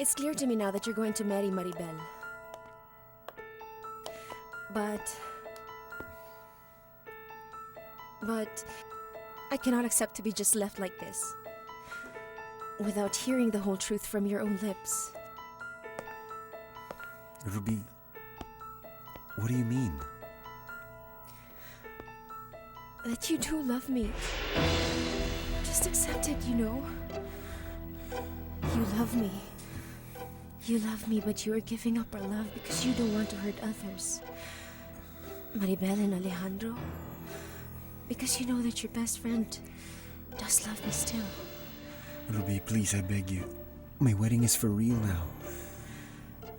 It's clear to me now that you're going to marry Maribel. But I cannot accept to be just left like this, without hearing the whole truth from your own lips. Ruby, what do you mean? That you do love me. Just accept it, you know. You love me. You love me, but you are giving up our love because you don't want to hurt others. Maribel and Alejandro, because you know that your best friend does love me still. Ruby, please, I beg you. My wedding is for real now.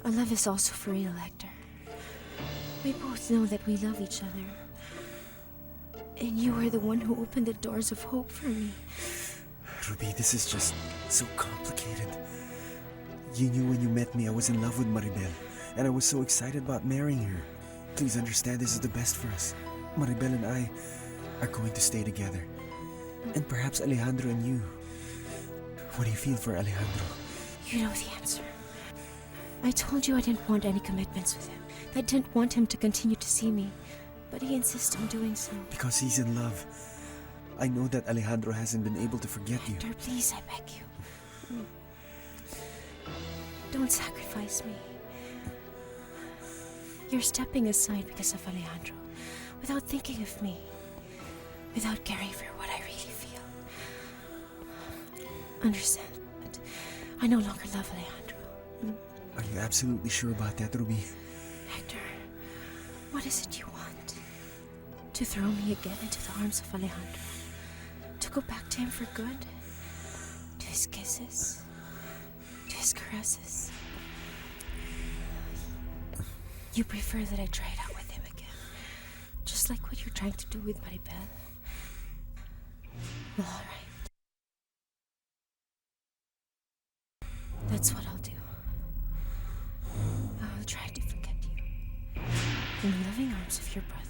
Our love is also for real, Hector. We both know that we love each other. And you are the one who opened the doors of hope for me. Ruby, this is just so complicated. You knew when you met me I was in love with Maribel, and I was so excited about marrying her. Please understand, this is the best for us. Maribel and I are going to stay together. And perhaps Alejandro and you. What do you feel for Alejandro? You know the answer. I told you I didn't want any commitments with him. I didn't want him to continue to see me. But he insists on doing so. Because he's in love. I know that Alejandro hasn't been able to forget you. Hector, please, I beg you. Don't sacrifice me. You're stepping aside because of Alejandro, without thinking of me, without caring for what I really feel. Understand, but I no longer love Alejandro. Are you absolutely sure about that, Ruby? Hector, what is it you want? To throw me again into the arms of Alejandro? To go back to him for good? To his kisses? To his caresses? You prefer that I try it out with him again, just like what you're trying to do with Maribel? Well, all right. That's what I'll do. I'll try to forget you in the loving arms of your brother.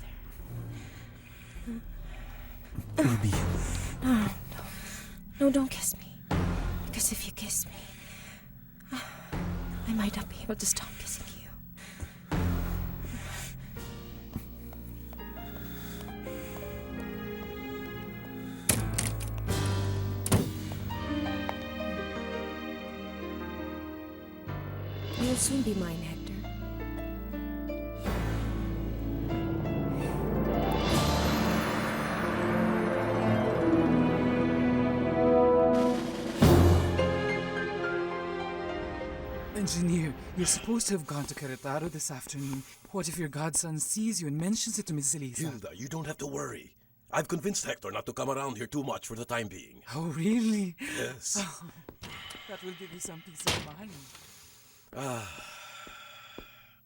Ruby. No, don't kiss me. Because if you kiss me, I might not be able to stop kissing you. You'll soon be mine, Hector. Engineer, you're supposed to have gone to Querétaro this afternoon. What if your godson sees you and mentions it to Miss Elisa? Hilda, you don't have to worry. I've convinced Hector not to come around here too much for the time being. Oh, really? Yes. Oh, that will give you some peace of mind.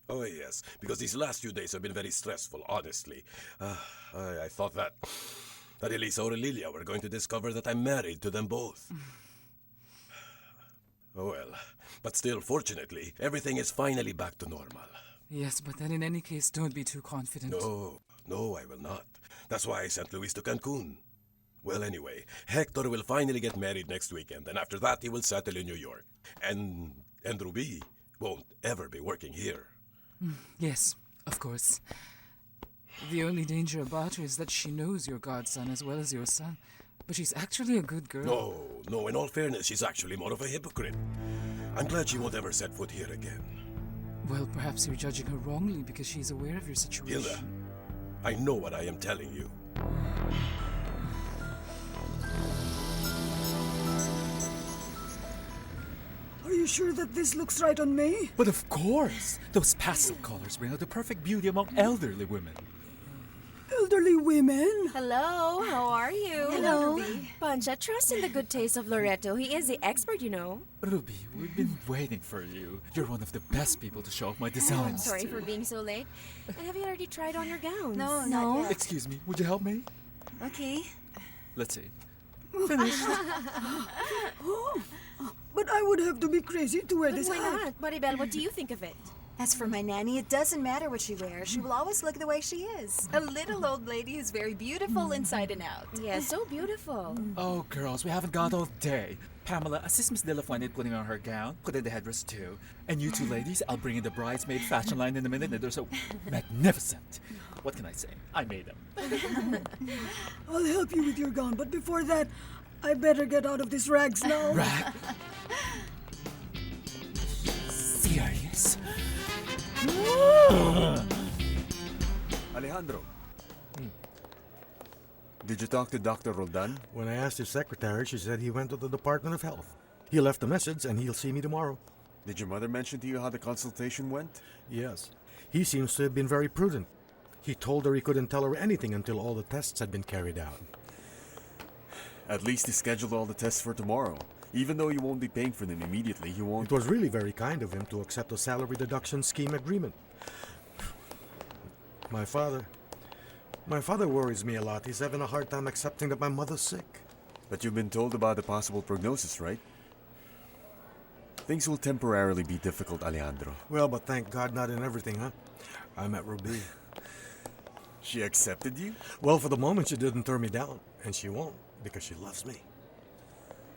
Oh, yes, because these last few days have been very stressful, honestly. I thought that Elisa or Lilia were going to discover that I'm married to them both. Oh, well, but still, fortunately, everything is finally back to normal. Yes, but then in any case, don't be too confident. No, I will not. That's why I sent Luis to Cancun. Well, anyway, Hector will finally get married next weekend, and after that he will settle in New York. And Ruby won't ever be working here. Yes, of course. The only danger about her is that she knows your godson as well as your son. But she's actually a good girl. No, in all fairness, she's actually more of a hypocrite. I'm glad she won't ever set foot here again. Well, perhaps you're judging her wrongly because she's aware of your situation. Hilda, I know what I am telling you. Are you sure that this looks right on me? But of course! Those pastel colors bring out the perfect beauty among elderly women. Elderly women? Hello, how are you? Hello, Ruby. Pancha, trust in the good taste of Loreto. He is the expert, you know. Ruby, we've been waiting for you. You're one of the best people to show off my designs. Sorry for being so late. And have you already tried on your gowns? No, not yet. Excuse me, would you help me? Okay. Let's see. Finished. But I would have to be crazy to wear But this why hat. not? Maribel, what do you think of it? As for my nanny, it doesn't matter what she wears. She will always look the way she is. A little old lady who's very beautiful inside and out. Yeah, so beautiful. Oh, girls, we haven't got all day. Pamela, assist Miss Delafuente in putting on her gown. Put in the headdress too. And you two ladies, I'll bring in the bridesmaid fashion line in a minute. They're so magnificent. What can I say? I made them. I'll help you with your gown, but before that, I better get out of these rags now. Rag? Serious? Alejandro. Did you talk to Dr. Roldan? When I asked his secretary, she said he went to the Department of Health. He left a message and he'll see me tomorrow. Did your mother mention to you how the consultation went? Yes. He seems to have been very prudent. He told her he couldn't tell her anything until all the tests had been carried out. At least he scheduled all the tests for tomorrow. Even though you won't be paying for them immediately, you won't... It was really very kind of him to accept a salary deduction scheme agreement. My father worries me a lot. He's having a hard time accepting that my mother's sick. But you've been told about the possible prognosis, right? Things will temporarily be difficult, Alejandro. Well, but thank God not in everything, huh? I met Rubi. She accepted you? Well, for the moment she didn't turn me down. And she won't, because she loves me.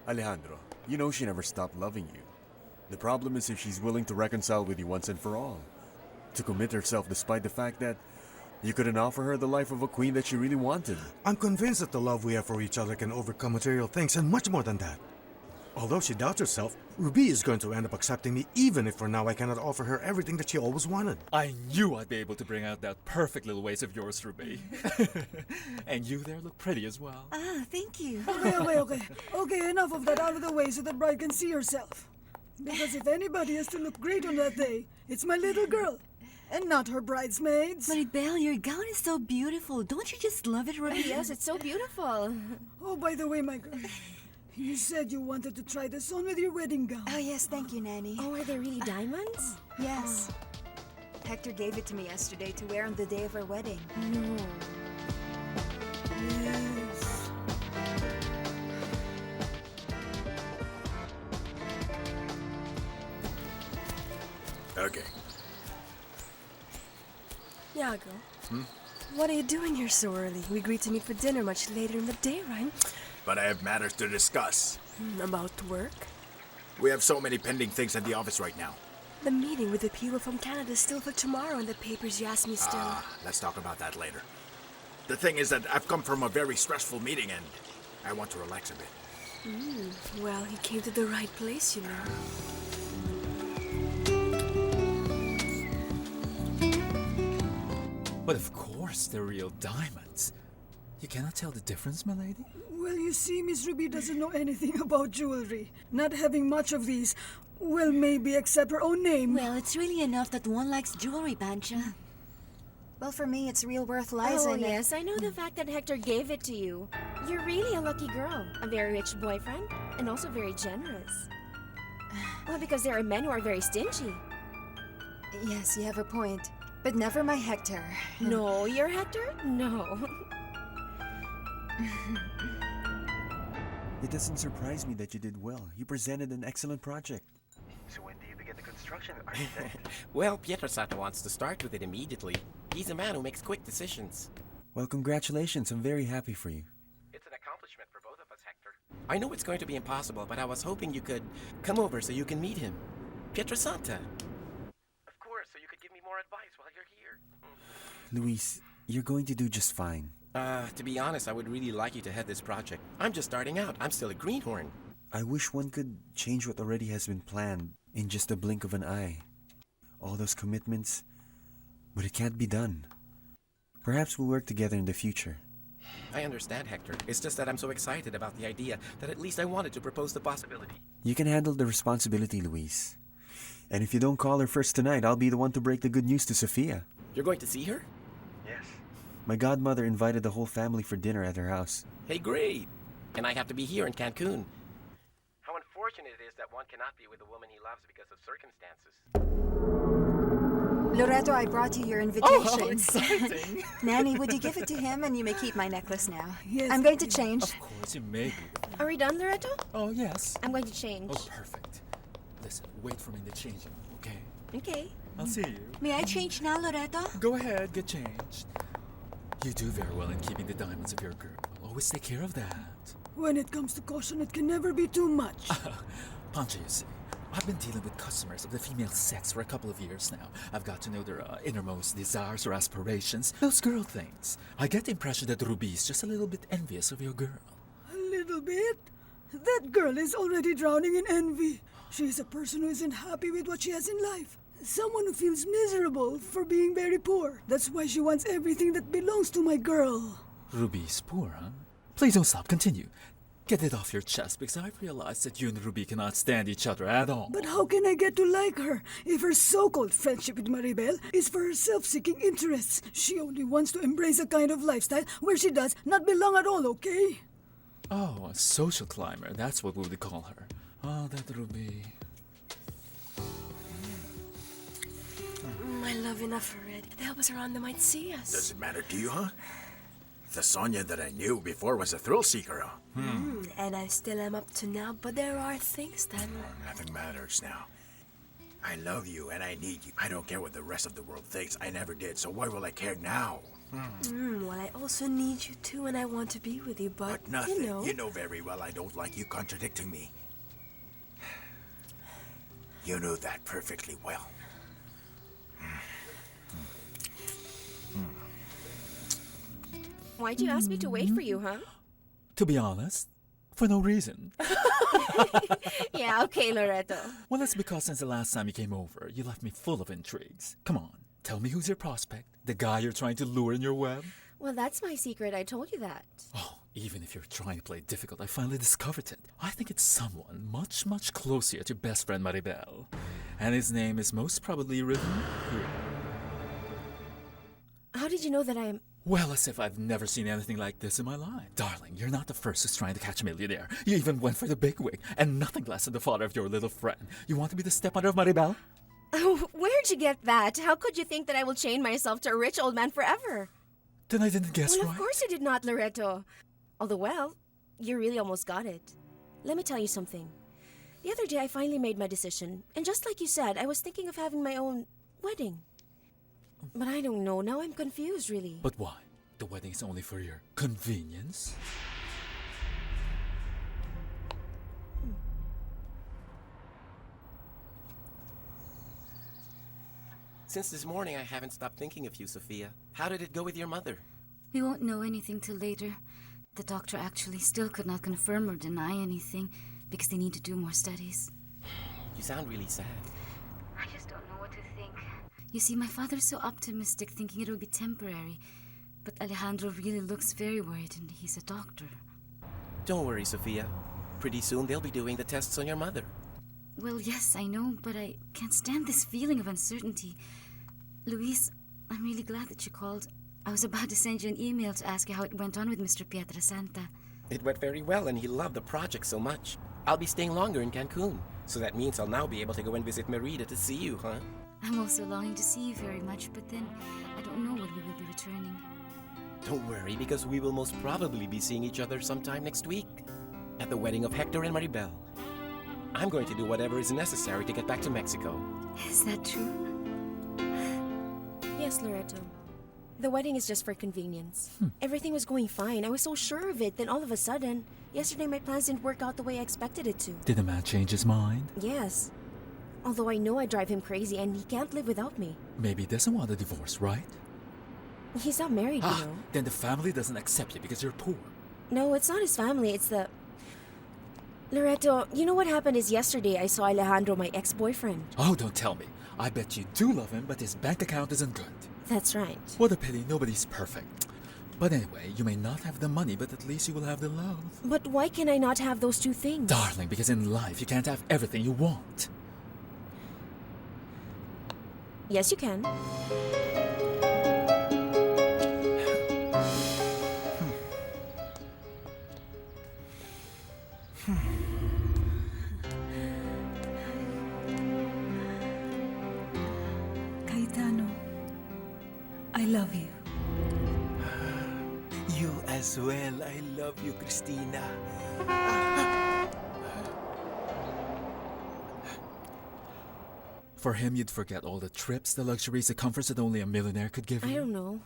Alejandro, you know she never stopped loving you. The problem is if she's willing to reconcile with you once and for all. To commit herself despite the fact that you couldn't offer her the life of a queen that she really wanted. I'm convinced that the love we have for each other can overcome material things and much more than that. Although she doubts herself, Rubi is going to end up accepting me even if for now I cannot offer her everything that she always wanted. I knew I'd be able to bring out that perfect little waist of yours, Ruby. And you there look pretty as well. Ah, thank you. Okay. Okay, enough of that out of the way so the bride can see herself. Because if anybody has to look great on that day, it's my little girl. And not her bridesmaids. Maribel, your gown is so beautiful. Don't you just love it, Ruby? Yes, it's so beautiful. Oh, by the way, my girl, you said you wanted to try this on with your wedding gown. Oh, yes, thank you, Nanny. Oh, are they really diamonds? Yes. Hector gave it to me yesterday to wear on the day of our wedding. No. Yes. Okay. Iago, what are you doing here so early? We agreed to meet for dinner much later in the day, right? But I have matters to discuss. About work? We have so many pending things at the office right now. The meeting with the people from Canada is still for tomorrow, and the papers you asked me still. Let's talk about that later. The thing is that I've come from a very stressful meeting and I want to relax a bit. Well, you came to the right place, you know. But of course, they're real diamonds. You cannot tell the difference, my lady? Well, you see, Miss Ruby doesn't know anything about jewelry. Not having much of these, well, maybe except her own name. Well, it's really enough that one likes jewelry, Pancha. Well, for me, its real worth lies Oh, in yes, I know the fact that Hector gave it to you. You're really a lucky girl. A very rich boyfriend, and also very generous. Well, because there are men who are very stingy. Yes, you have a point. But never my Hector. No, you're Hector? No. It doesn't surprise me that you did well. You presented an excellent project. So when do you begin the construction, architect? Well, Pietrasanta wants to start with it immediately. He's a man who makes quick decisions. Well, congratulations. I'm very happy for you. It's an accomplishment for both of us, Hector. I know it's going to be impossible, but I was hoping you could come over so you can meet him. Pietrasanta. Of course, so you could give me more advice while you're here. Luis, you're going to do just fine. To be honest, I would really like you to head this project. I'm just starting out. I'm still a greenhorn. I wish one could change what already has been planned in just a blink of an eye. All those commitments, but it can't be done. Perhaps we'll work together in the future. I understand, Hector. It's just that I'm so excited about the idea that at least I wanted to propose the possibility. You can handle the responsibility, Luis. And if you don't call her first tonight, I'll be the one to break the good news to Sofia. You're going to see her? Yes. My godmother invited the whole family for dinner at her house. Hey, great! And I have to be here in Cancun. How unfortunate it is that one cannot be with the woman he loves because of circumstances. Loreto, I brought you your invitation. Oh, how exciting! Nanny, would you give it to him and you may keep my necklace now? Yes. I'm going to change. Of course, you may be. Are we done, Loreto? Oh, yes. I'm going to change. Oh, perfect. Listen, wait for me to change it, okay? Okay. I'll see you. May I change now, Loreto? Go ahead, get changed. You do very well in keeping the diamonds of your girl. Always take care of that. When it comes to caution, it can never be too much. Pancha, you see, I've been dealing with customers of the female sex for a couple of years now. I've got to know their innermost desires or aspirations, those girl things. I get the impression that Ruby is just a little bit envious of your girl. A little bit? That girl is already drowning in envy. She is a person who isn't happy with what she has in life. Someone who feels miserable for being very poor. That's why she wants everything that belongs to my girl. Ruby is poor, huh? Please don't stop. Continue. Get it off your chest, because I've realized that you and Ruby cannot stand each other at all. But how can I get to like her if her so-called friendship with Maribel is for her self-seeking interests? She only wants to embrace a kind of lifestyle where she does not belong at all, okay? Oh, a social climber. That's what we would call her. Oh, that Ruby. I love enough already. To help us around, they might see us. Does it matter to you, huh? The Sonia that I knew before was a thrill seeker, huh? And I still am up to now, but there are things that... Nothing matters now. I love you and I need you. I don't care what the rest of the world thinks. I never did, so why will I care now? Well, I also need you too, and I want to be with you, but nothing. you know... You know very well I don't like you contradicting me. You know that perfectly well. Why'd you ask me to wait for you, huh? To be honest, for no reason. Yeah, okay, Loreto. Well, it's because since the last time you came over, you left me full of intrigues. Come on, tell me who's your prospect? The guy you're trying to lure in your web? Well, that's my secret. I told you that. Oh, even if you're trying to play it difficult, I finally discovered it. I think it's someone much, much closer to your best friend Maribel. And his name is most probably written here. How did you know that I am... Well, as if I've never seen anything like this in my life. Darling, you're not the first who's trying to catch a millionaire. You even went for the bigwig, and nothing less than the father of your little friend. You want to be the stepmother of Maribel? Oh, where'd you get that? How could you think that I will chain myself to a rich old man forever? Then I didn't guess Well, right. of course you did not, Loreto. Although, well, you really almost got it. Let me tell you something. The other day I finally made my decision, and just like you said, I was thinking of having my own wedding. But I don't know, now I'm confused, really. But why? The wedding is only for your convenience? Since this morning, I haven't stopped thinking of you, Sophia. How did it go with your mother? We won't know anything till later. The doctor actually still could not confirm or deny anything because they need to do more studies. You sound really sad. I just don't know what to think. You see, my father's so optimistic, thinking it will be temporary. But Alejandro really looks very worried, and he's a doctor. Don't worry, Sophia. Pretty soon they'll be doing the tests on your mother. Well, yes, I know, but I can't stand this feeling of uncertainty. Luis, I'm really glad that you called. I was about to send you an email to ask you how it went on with Mr. Pietrasanta. It went very well, and he loved the project so much. I'll be staying longer in Cancun, so that means I'll now be able to go and visit Merida to see you, huh? I'm also longing to see you very much, but then I don't know when we will be returning. Don't worry, because we will most probably be seeing each other sometime next week. At the wedding of Hector and Maribel. I'm going to do whatever is necessary to get back to Mexico. Is that true? Yes, Loreto. The wedding is just for convenience. Everything was going fine. I was so sure of it. Then all of a sudden, yesterday my plans didn't work out the way I expected it to. Did the man change his mind? Yes. Although I know I drive him crazy and he can't live without me. Maybe he doesn't want a divorce, right? He's not married, you know. Then the family doesn't accept you because you're poor. No, it's not his family. It's the... Loreto, you know what happened is yesterday I saw Alejandro, my ex-boyfriend. Oh, don't tell me. I bet you do love him, but his bank account isn't good. That's right. What a pity, nobody's perfect. But anyway, you may not have the money, but at least you will have the love. But why can I not have those two things? Darling, because in life you can't have everything you want. Yes, you can. I love you. You as well. I love you, Christina. For him, you'd forget all the trips, the luxuries, the comforts that only a millionaire could give you. I don't know.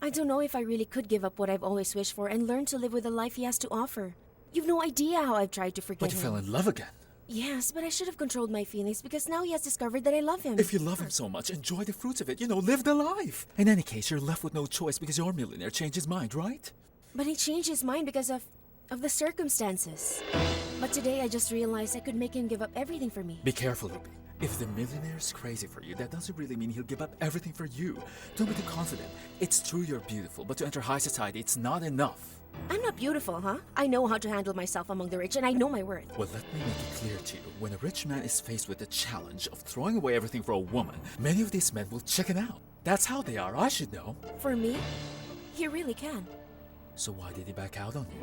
I don't know if I really could give up what I've always wished for and learn to live with the life he has to offer. You've no idea how I've tried to forget But you him. fell in love again. Yes, but I should have controlled my feelings because now he has discovered that I love him. If you love him so much, enjoy the fruits of it. Live the life. In any case, you're left with no choice because your millionaire changed his mind, right? But he changed his mind because of the circumstances. But today I just realized I could make him give up everything for me. Be careful, Ruby. If the millionaire's crazy for you, that doesn't really mean he'll give up everything for you. Don't be too confident. It's true you're beautiful, but to enter high society, it's not enough. I'm not beautiful, huh? I know how to handle myself among the rich, and I know my worth. Well, let me make it clear to you. When a rich man is faced with the challenge of throwing away everything for a woman, many of these men will chicken out. That's how they are. I should know. For me, he really can. So why did he back out on you?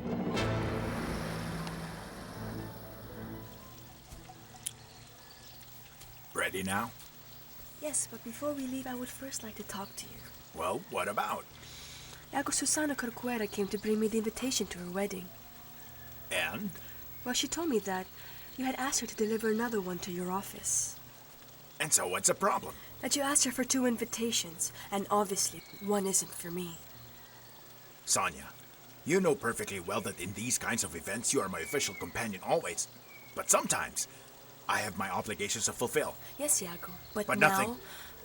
Ready now? Yes, but before we leave, I would first like to talk to you. Well, what about? Susana Corcuera came to bring me the invitation to her wedding. And? Well, she told me that you had asked her to deliver another one to your office. And so what's the problem? That you asked her for 2 invitations, and obviously one isn't for me. Sonia, you know perfectly well that in these kinds of events you are my official companion always. But sometimes, I have my obligations to fulfill. Yes, Iago, but nothing.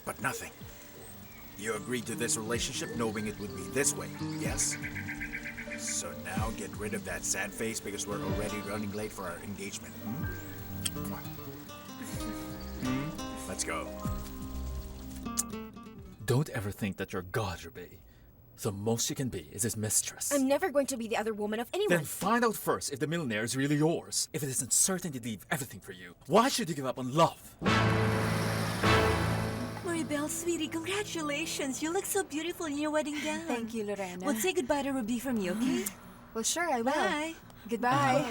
But nothing. You agreed to this relationship knowing it would be this way, yes? So now get rid of that sad face because we're already running late for our engagement. Let's go. Don't ever think that you're God, Ruby. The most you can be is his mistress. I'm never going to be the other woman of anyone. Then find out first if the millionaire is really yours. If it isn't certain to leave everything for you, why should you give up on love? Maribel, sweetie, congratulations. You look so beautiful in your wedding gown. Thank you, Lorena. Well, say goodbye to Ruby from me, okay? Well, sure, I will. Bye. Goodbye.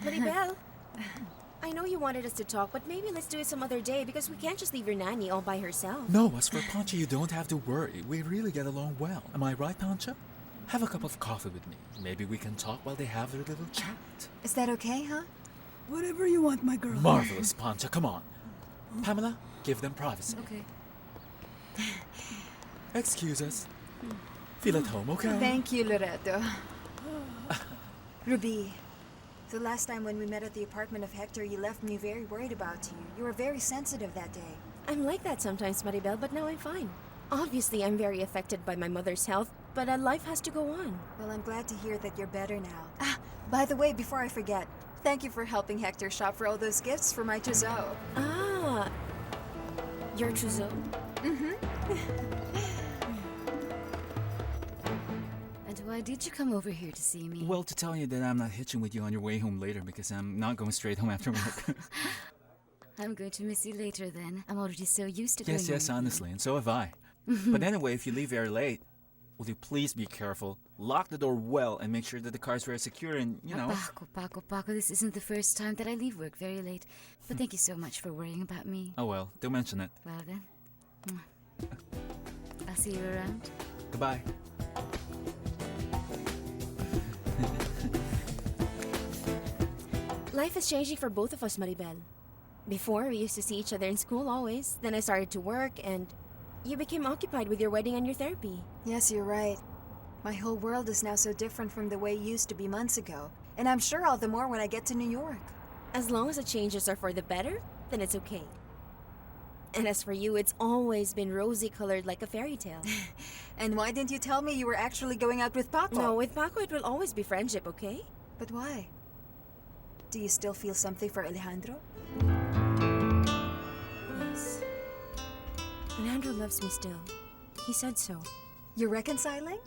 Maribel, I know you wanted us to talk, but maybe let's do it some other day because we can't just leave your nanny all by herself. No, as for Pancha, you don't have to worry. We really get along well. Am I right, Pancha? Have a cup of coffee with me. Maybe we can talk while they have their little chat. Is that okay, huh? Whatever you want, my girl. Marvelous, Pancha. Come on. Pamela, give them privacy. Okay. Excuse us. Feel at home, okay? Thank you, Loreto. Ruby, the last time when we met at the apartment of Hector, you left me very worried about you. You were very sensitive that day. I'm like that sometimes, Maribel, but now I'm fine. Obviously, I'm very affected by my mother's health, but life has to go on. Well, I'm glad to hear that you're better now. By the way, before I forget, thank you for helping Hector shop for all those gifts for my trousseau. Your trousseau? Mm-hmm. And why did you come over here to see me? Well, to tell you that I'm not hitching with you on your way home later because I'm not going straight home after work. I'm going to miss you later then. I'm already so used to going Yes, home. honestly, and so have I. But anyway, if you leave very late, will you please be careful, lock the door well, and make sure that the car is very secure and, Paco, this isn't the first time that I leave work very late. But thank you so much for worrying about me. Oh well, don't mention it. Well then, I'll see you around. Goodbye. Life is changing for both of us, Maribel. Before, we used to see each other in school always. Then I started to work, and you became occupied with your wedding and your therapy. Yes, you're right. My whole world is now so different from the way it used to be months ago. And I'm sure all the more when I get to New York. As long as the changes are for the better, then it's okay. And as for you, it's always been rosy-colored like a fairy tale. And why didn't you tell me you were actually going out with Paco? No, with Paco it will always be friendship, okay? But why? Do you still feel something for Alejandro? Yes. Alejandro loves me still. He said so. You're reconciling?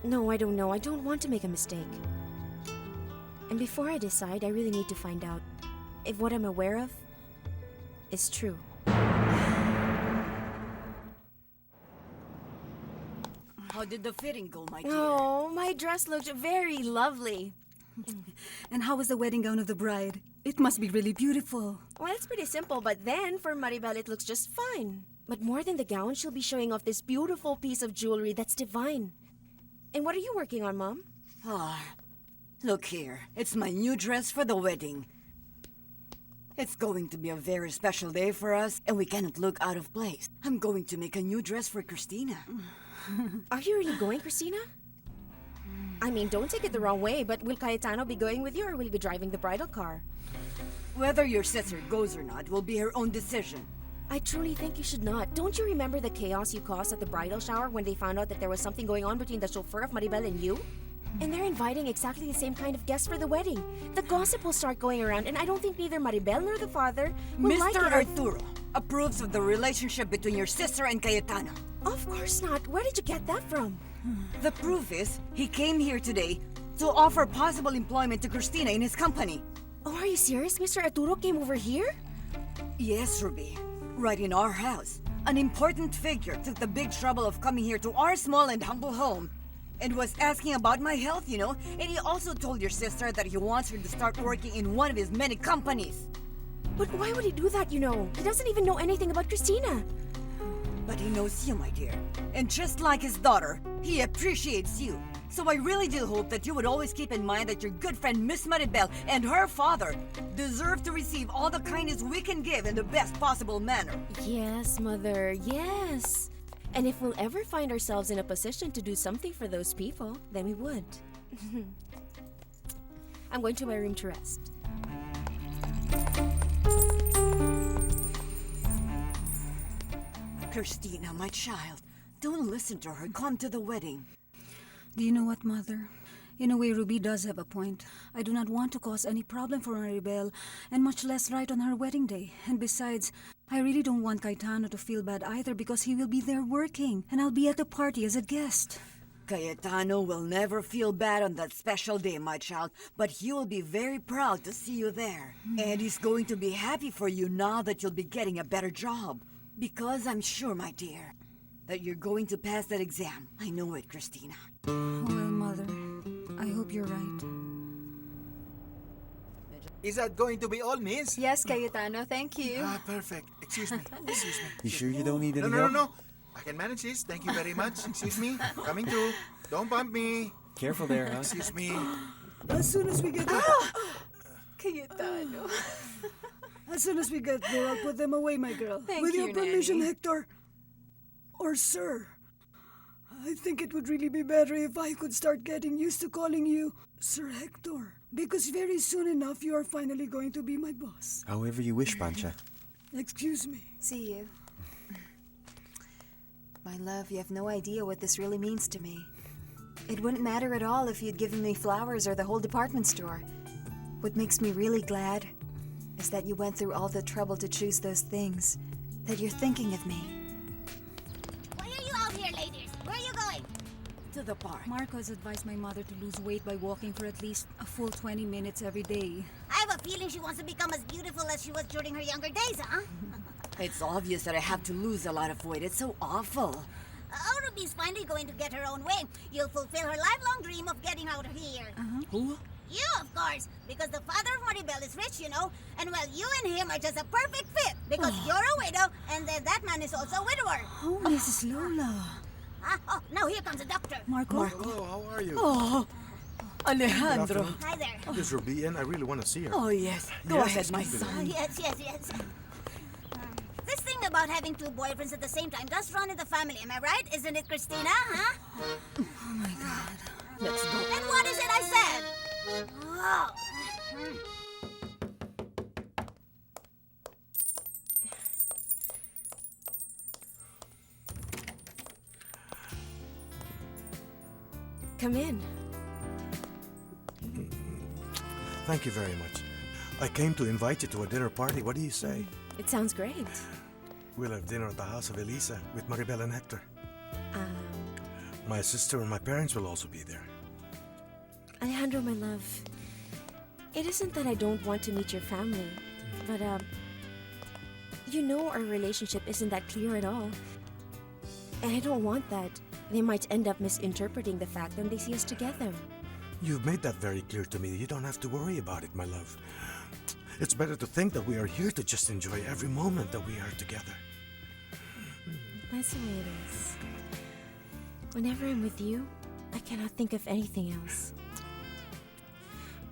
No, I don't know. I don't want to make a mistake. And before I decide, I really need to find out if what I'm aware of is true. How did the fitting go, my dear? Oh, my dress looked very lovely. And how was the wedding gown of the bride? It must be really beautiful. Well, it's pretty simple, but then for Maribel, it looks just fine. But more than the gown, she'll be showing off this beautiful piece of jewelry that's divine. And what are you working on, Mom? Look here. It's my new dress for the wedding. It's going to be a very special day for us, and we cannot look out of place. I'm going to make a new dress for Christina. Are you really going, Christina? I mean, don't take it the wrong way, but will Cayetano be going with you or will he be driving the bridal car? Whether your sister goes or not will be her own decision. I truly think you should not. Don't you remember the chaos you caused at the bridal shower when they found out that there was something going on between the chauffeur of Maribel and you? And they're inviting exactly the same kind of guests for the wedding. The gossip will start going around, and I don't think neither Maribel nor the father will like it. Mr. Arturo approves of the relationship between your sister and Cayetano. Of course not. Where did you get that from? The proof is, he came here today to offer possible employment to Cristina in his company. Oh, are you serious? Mr. Arturo came over here? Yes, Ruby. Right in our house. An important figure took the big trouble of coming here to our small and humble home and was asking about my health, you know. And he also told your sister that he wants her to start working in one of his many companies. But why would he do that, you know? He doesn't even know anything about Cristina. But he knows you, my dear. And just like his daughter, he appreciates you. So I really do hope that you would always keep in mind that your good friend Miss Maribel and her father deserve to receive all the kindness we can give in the best possible manner. Yes, Mother, yes. And if we'll ever find ourselves in a position to do something for those people, then we would. I'm going to my room to rest. Cristina, my child, don't listen to her. Come to the wedding. Do you know what, Mother? In a way, Ruby does have a point. I do not want to cause any problem for Maribel, and much less right on her wedding day. And besides, I really don't want Cayetano to feel bad either because he will be there working, and I'll be at the party as a guest. Cayetano will never feel bad on that special day, my child, but he will be very proud to see you there. And he's going to be happy for you now that you'll be getting a better job. Because I'm sure, my dear, that you're going to pass that exam. I know it, Cristina. Well, Mother, I hope you're right. Is that going to be all, miss? Yes, Cayetano, thank you. Ah, perfect. Excuse me. Excuse me. You sure you don't need any No. help? I can manage this. Thank you very much. Excuse me. Coming through. Don't bump me. Careful there, huh? Excuse me. As soon as we get there... Cayetano. As soon as we get there, I'll put them away, my girl. Thank With you, your permission, Nanny. Hector. Or sir. I think it would really be better if I could start getting used to calling you Sir Hector. Because very soon enough, you are finally going to be my boss. However you wish, Pancha. Excuse me. See you. My love, you have no idea what this really means to me. It wouldn't matter at all if you'd given me flowers or the whole department store. What makes me really glad is that you went through all the trouble to choose those things, that you're thinking of me. Why are you out here, ladies? Where are you going? To the park. Marco has advised my mother to lose weight by walking for at least a full 20 minutes every day. I have a feeling she wants to become as beautiful as she was during her younger days, huh? It's obvious that I have to lose a lot of weight. It's so awful. Oh, Ruby's finally going to get her own way. You'll fulfill her lifelong dream of getting out of here. Who? You, of course, because the father of Maribel is rich, you know, and well, you and him are just a perfect fit, because you're a widow, and then that man is also a widower. Oh, Mrs. Lola. Oh, now here comes the doctor. Marco? Hello, how are you? Oh, Alejandro. Hi there. This is Ruby, and I really want to see her. Oh, yes. Go ahead, my son. Yes. This thing about having two boyfriends at the same time does run in the family, am I right? Isn't it, Cristina, huh? Oh, my God. Let's go. Then what is it I said? Oh. Come in. Thank you very much. I came to invite you to a dinner party. What do you say? It sounds great. We'll have dinner at the house of Elisa with Maribel and Hector. My sister and my parents will also be there. Alejandro, my love, it isn't that I don't want to meet your family, but, you know our relationship isn't that clear at all. And I don't want that. They might end up misinterpreting the fact when they see us together. You've made that very clear to me. You don't have to worry about it, my love. It's better to think that we are here to just enjoy every moment that we are together. That's the way it is. Whenever I'm with you, I cannot think of anything else.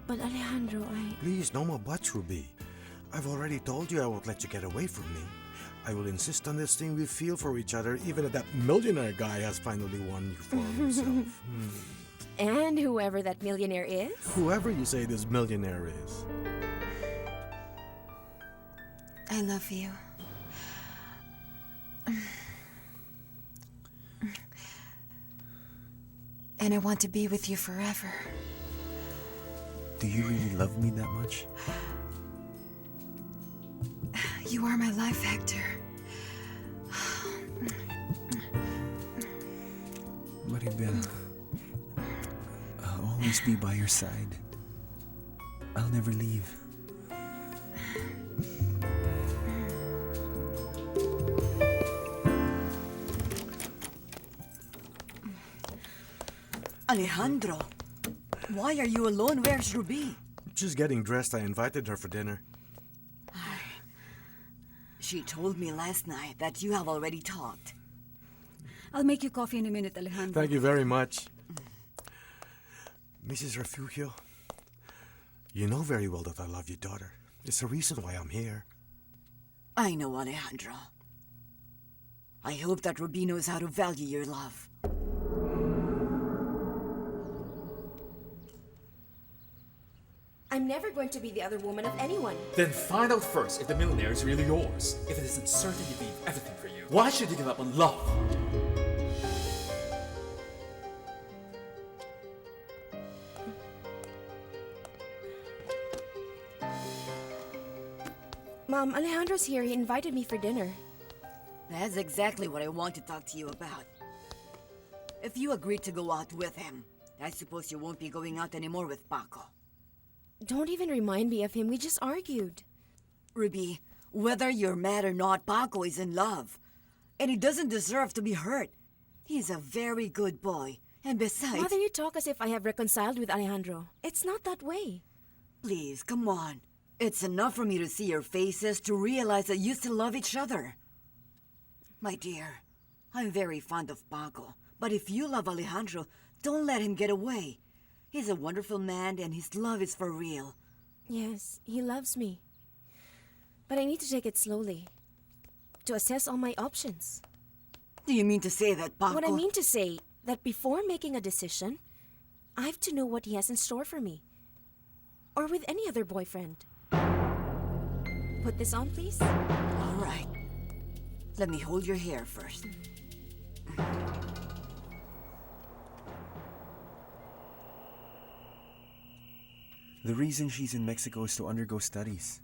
But Alejandro, Please, no more buts, Ruby. I've already told you I won't let you get away from me. I will insist on this thing we feel for each other, even if that millionaire guy has finally won you for himself. And whoever that millionaire is? Whoever you say this millionaire is. I love you. And I want to be with you forever. Do you really love me that much? You are my life, Hector. Maribel, I'll always be by your side. I'll never leave. Alejandro, why are you alone? Where's Rubi? She's getting dressed. I invited her for dinner. She told me last night that you have already talked. I'll make you coffee in a minute, Alejandro. Thank you very much. Mrs. Refugio, you know very well that I love your daughter. It's the reason why I'm here. I know, Alejandro. I hope that Rubi knows how to value your love. I'm never going to be the other woman of anyone. Then find out first if the millionaire is really yours. If it isn't certain you leave everything for you, why should you give up on love? Mom, Alejandro's here. He invited me for dinner. That's exactly what I want to talk to you about. If you agree to go out with him, I suppose you won't be going out anymore with Paco. Don't even remind me of him. We just argued. Ruby, whether you're mad or not, Paco is in love. And he doesn't deserve to be hurt. He's a very good boy. And besides... Mother, you talk as if I have reconciled with Alejandro. It's not that way. Please, come on. It's enough for me to see your faces to realize that you still love each other. My dear, I'm very fond of Paco. But if you love Alejandro, don't let him get away. He's a wonderful man and his love is for real. Yes, he loves me. But I need to take it slowly. To assess all my options. Do you mean to say that Paco... What I mean to say, that before making a decision, I have to know what he has in store for me. Or with any other boyfriend. Put this on, please. All right. Let me hold your hair first. The reason she's in Mexico is to undergo studies.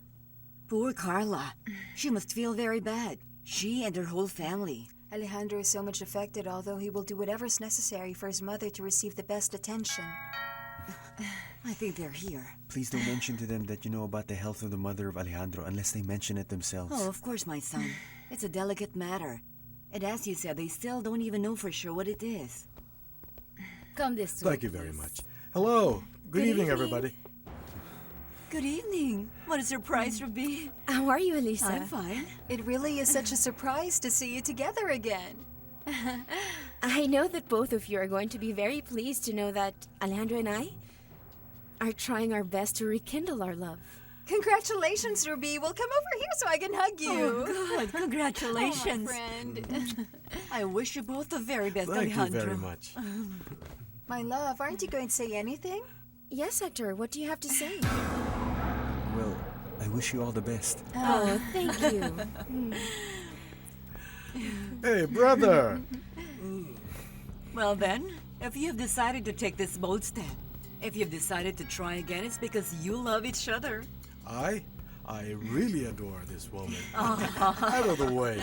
Poor Carla. She must feel very bad. She and her whole family. Alejandro is so much affected, although he will do whatever's necessary for his mother to receive the best attention. I think they're here. Please don't mention to them that you know about the health of the mother of Alejandro unless they mention it themselves. Oh, of course, my son. It's a delicate matter. And as you said, they still don't even know for sure what it is. Come this way. Thank you very much. Hello. Good evening, everybody. Good evening. What a surprise, Ruby. How are you, Elisa? I'm fine. It really is such a surprise to see you together again. I know that both of you are going to be very pleased to know that Alejandro and I are trying our best to rekindle our love. Congratulations, Ruby. Well, come over here so I can hug you. Oh, good. Congratulations. Oh, my friend. I wish you both the very best, Thank Alejandro. you very much. My love, aren't you going to say anything? Yes, Hector. What do you have to say? Well, I wish you all the best. Oh, thank you. Hey, brother. Well then, if you have decided to take this bold step, if you've decided to try again, it's because you love each other. I really adore this woman. Out of the way.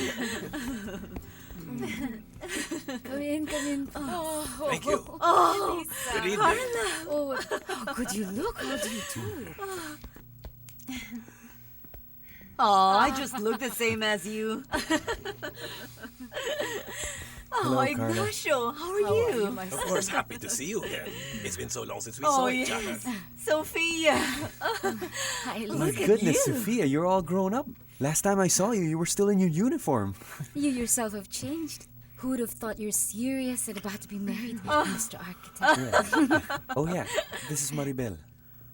Come in, come in. Oh, Thank you. Oh, Good evening. Carla. Oh, how good you look. How do you do it? Oh, I just look the same as you. Hello, Carla. Ignacio, how are you? Of course, happy to see you again. It's been so long since we Oh, saw each other. yes. Sophia. Hi, My Look at goodness, you. Sophia, you're all grown up. Last time I saw you, you were still in your uniform. You yourself have changed. Who would have thought you're serious and about to be married, Mr. Architect? Yeah. Oh yeah, this is Maribel.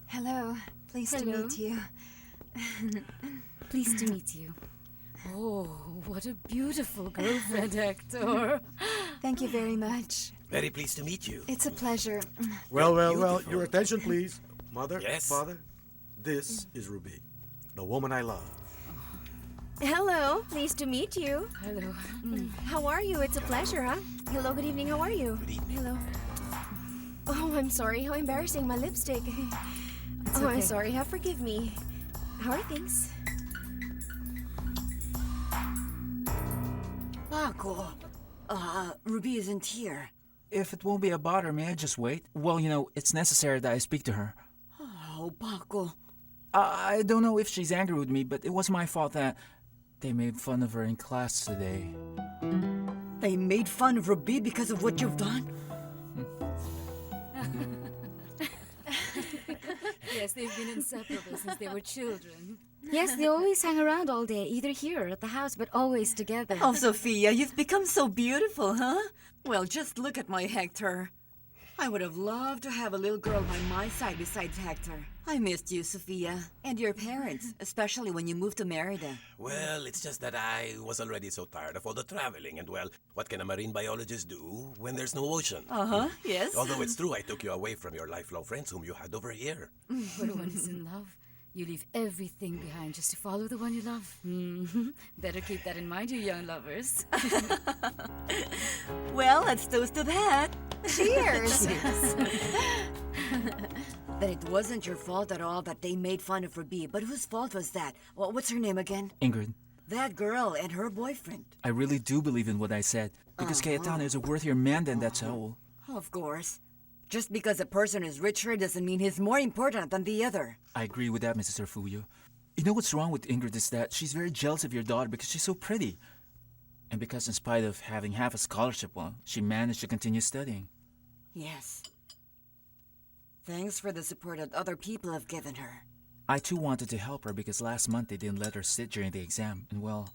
Hello. Pleased to Hello. meet you. Pleased to meet you. Oh, what a beautiful girlfriend, Hector. Thank you very much. Very pleased to meet you. It's a pleasure. Well, Beautiful. your attention, please. Mother, Yes? father, this is Ruby, the woman I love. Hello, pleased to meet you. Hello. How are you? It's a pleasure, huh? Hello, good evening. How are you? Good evening. Hello. Oh, I'm sorry. How embarrassing. My lipstick. I'm okay. sorry. Forgive me. How are things? Paco, Ruby isn't here. If it won't be a bother, may I just wait? Well, it's necessary that I speak to her. Oh, Paco. I don't know if she's angry with me, but it was my fault that they made fun of her in class today. They made fun of Ruby because of what you've done? Yes, they've been inseparable since they were children. Yes, they always hang around all day, either here or at the house, but always together. Oh, Sophia, you've become so beautiful, huh? Well, just look at my Hector. I would have loved to have a little girl by my side besides Hector. I missed you, Sophia, and your parents, especially when you moved to Merida. Well, it's just that I was already so tired of all the traveling, and well, what can a marine biologist do when there's no ocean? Yes. Although it's true I took you away from your lifelong friends whom you had over here. When one is in love, you leave everything behind just to follow the one you love. Better keep that in mind, you young lovers. Well, let's toast to that. Cheers! Then it wasn't your fault at all that they made fun of Ruby, but whose fault was that? What's her name again? Ingrid, That girl and her boyfriend. I really do believe in what I said, because Cayetano is a worthier man than that Saul. Of course. Just because a person is richer doesn't mean he's more important than the other. I agree with that, Mrs. Arfuyo. You know what's wrong with Ingrid is that she's very jealous of your daughter because she's so pretty. And because in spite of having half a scholarship, well, she managed to continue studying. Yes. Thanks for the support that other people have given her. I too wanted to help her because last month they didn't let her sit during the exam, and well,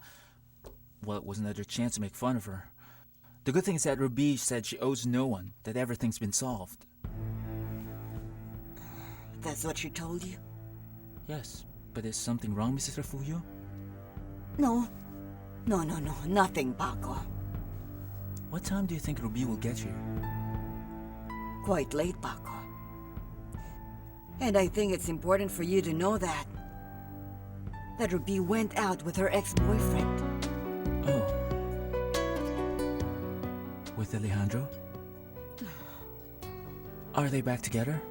it was another chance to make fun of her. The good thing is that Ruby said she owes no one, that everything's been solved. That's what she told you? Yes, but is something wrong, Mrs. Refuyo? No, nothing, Paco. What time do you think Ruby will get here? Quite late, Paco. And I think it's important for you to know that Ruby went out with her ex-boyfriend. Oh. With Alejandro? Are they back together?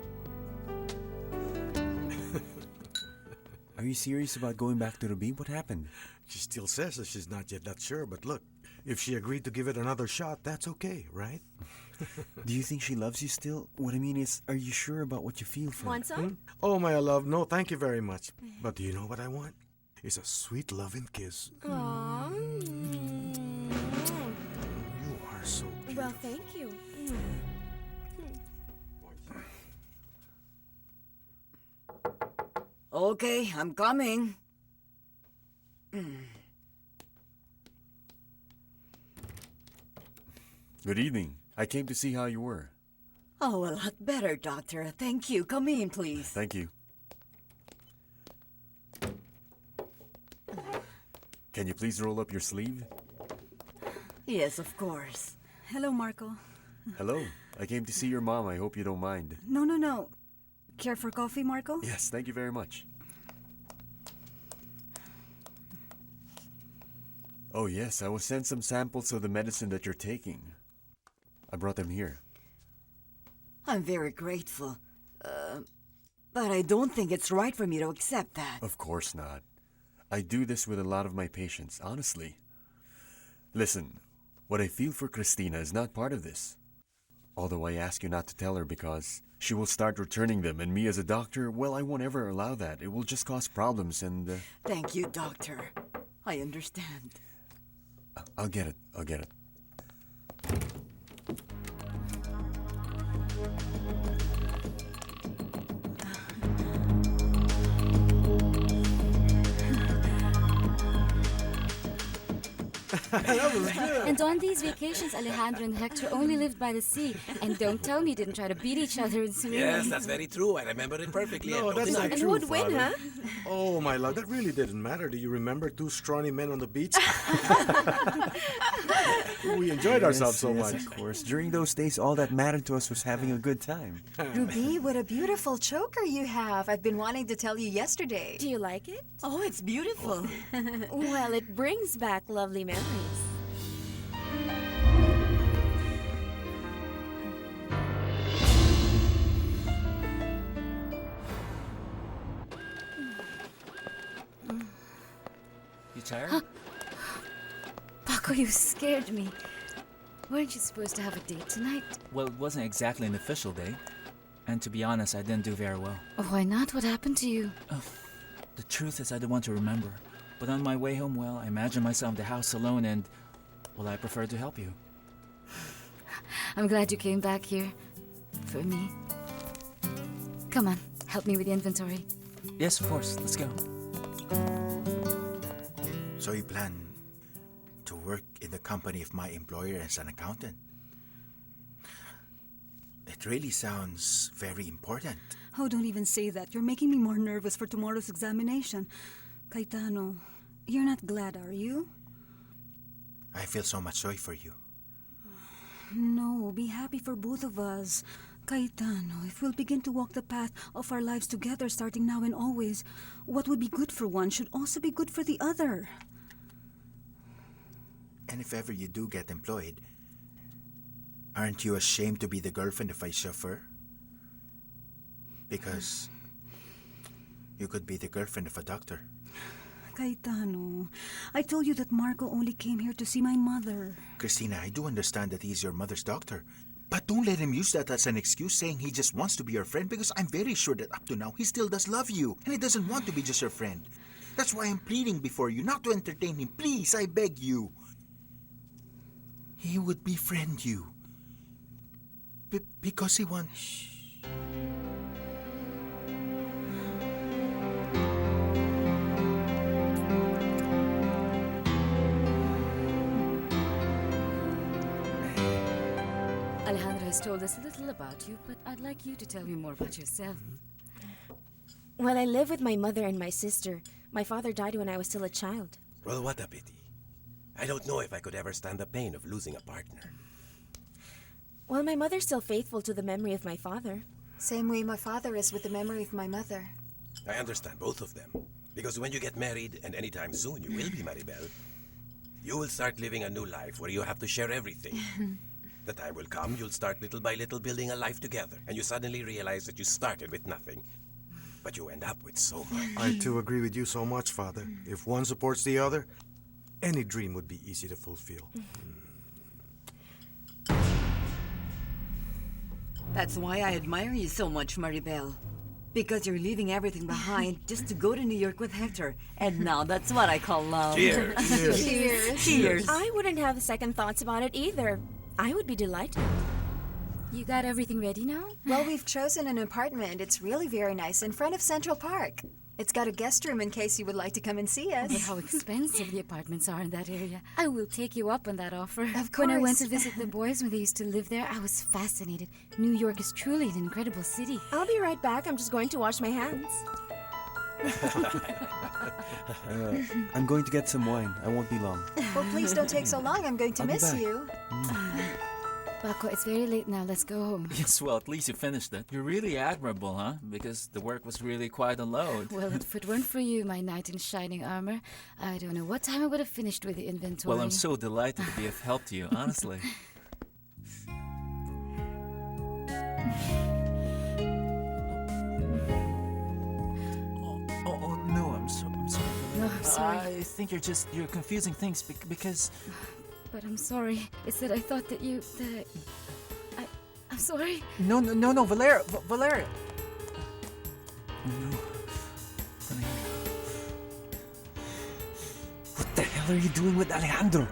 Are you serious about going back to Ruby? What happened? She still says that she's not yet that sure, but look, if she agreed to give it another shot, that's okay, right? Do you think she loves you still? What I mean is, are you sure about what you feel for her? Want some? Oh, my love, no, thank you very much. But do you know what I want? It's a sweet loving kiss. Aww. You are so beautiful. Well, thank you. Okay, I'm coming. Good evening. I came to see how you were. Oh, a lot better, Doctor. Thank you. Come in, please. Thank you. Can you please roll up your sleeve? Yes, of course. Hello, Marco. Hello. I came to see your mom. I hope you don't mind. No. Care for coffee, Marco? Yes, thank you very much. Oh, yes, I was sent some samples of the medicine that you're taking. I brought them here. I'm very grateful. But I don't think it's right for me to accept that. Of course not. I do this with a lot of my patients, honestly. Listen, what I feel for Christina is not part of this. Although I ask you not to tell her because she will start returning them, and me as a doctor, well, I won't ever allow that. It will just cause problems and... Thank you, Doctor. I understand. I'll get it. That was good. And on these vacations, Alejandro and Hector only lived by the sea. And don't tell me you didn't try to beat each other in swimming. Yes, that's very true. I remember it perfectly. No, and that's not And true, who would win, Father. huh? Oh, my love, that really didn't matter. Do you remember two scrawny men on the beach? We enjoyed ourselves so Yes, much. of course. During those days, all that mattered to us was having a good time. Ruby, what a beautiful choker you have. I've been wanting to tell you yesterday. Do you like it? Oh, it's beautiful. Well, it brings back lovely memories. You tired? Paco, you scared me. Weren't you supposed to have a date tonight? Well, it wasn't exactly an official date. And to be honest, I didn't do very well. Oh, why not? What happened to you? The truth is I don't want to remember. But on my way home, well, I imagined myself in the house alone and, well, I preferred to help you. I'm glad you came back here. For me. Come on, help me with the inventory. Yes, of course. Let's go. So you plan to work in the company of my employer as an accountant? It really sounds very important. Oh, don't even say that. You're making me more nervous for tomorrow's examination. Caetano, you're not glad, are you? I feel so much joy for you. No, be happy for both of us. Caetano, if we'll begin to walk the path of our lives together starting now and always, what would be good for one should also be good for the other. And if ever you do get employed, aren't you ashamed to be the girlfriend of a chauffeur? Because you could be the girlfriend of a doctor. Caetano, I told you that Marco only came here to see my mother. Christina, I do understand that he's your mother's doctor. But don't let him use that as an excuse saying he just wants to be your friend, because I'm very sure that up to now he still does love you and he doesn't want to be just your friend. That's why I'm pleading before you not to entertain him. Please, I beg you. He would befriend you. Because he wants... Alejandro has told us a little about you, but I'd like you to tell me more about yourself. Well, I live with my mother and my sister. My father died when I was still a child. Well, what a pity. I don't know if I could ever stand the pain of losing a partner. Well, my mother's still faithful to the memory of my father. Same way my father is with the memory of my mother. I understand both of them. Because when you get married, and anytime soon you will be, Maribel, you will start living a new life where you have to share everything. The time will come, you'll start little by little building a life together, and you suddenly realize that you started with nothing, but you end up with so much. I too agree with you so much, Father. If one supports the other, any dream would be easy to fulfill. That's why I admire you so much, Maribel. Because you're leaving everything behind just to go to New York with Hector. And now that's what I call love. Cheers. Cheers. Cheers. Cheers. I wouldn't have second thoughts about it either. I would be delighted. You got everything ready now? Well, we've chosen an apartment. It's really very nice in front of Central Park. It's got a guest room in case you would like to come and see us. But how expensive the apartments are in that area. I will take you up on that offer. Of When I went course. to visit the boys when they used to live there, I was fascinated. New York is truly an incredible city. I'll be right back. I'm just going to wash my hands. I'm going to get some wine. I won't be long. Well, please don't take so long. I'm going to I'll be miss back. you. Paco, it's very late now. Let's go home. Yes, well, at least you finished it. You're really admirable, huh? Because the work was really quite a load. Well, if it weren't for you, my knight in shining armor, I don't know what time I would have finished with the inventory. Well, I'm so delighted to be of help to you, honestly. Oh, no, I'm sorry. No, I'm sorry. I think you're confusing things because... But I'm sorry. It's that I thought that I'm sorry. No, Valeria. Valeria. No. What the hell are you doing with Alejandro?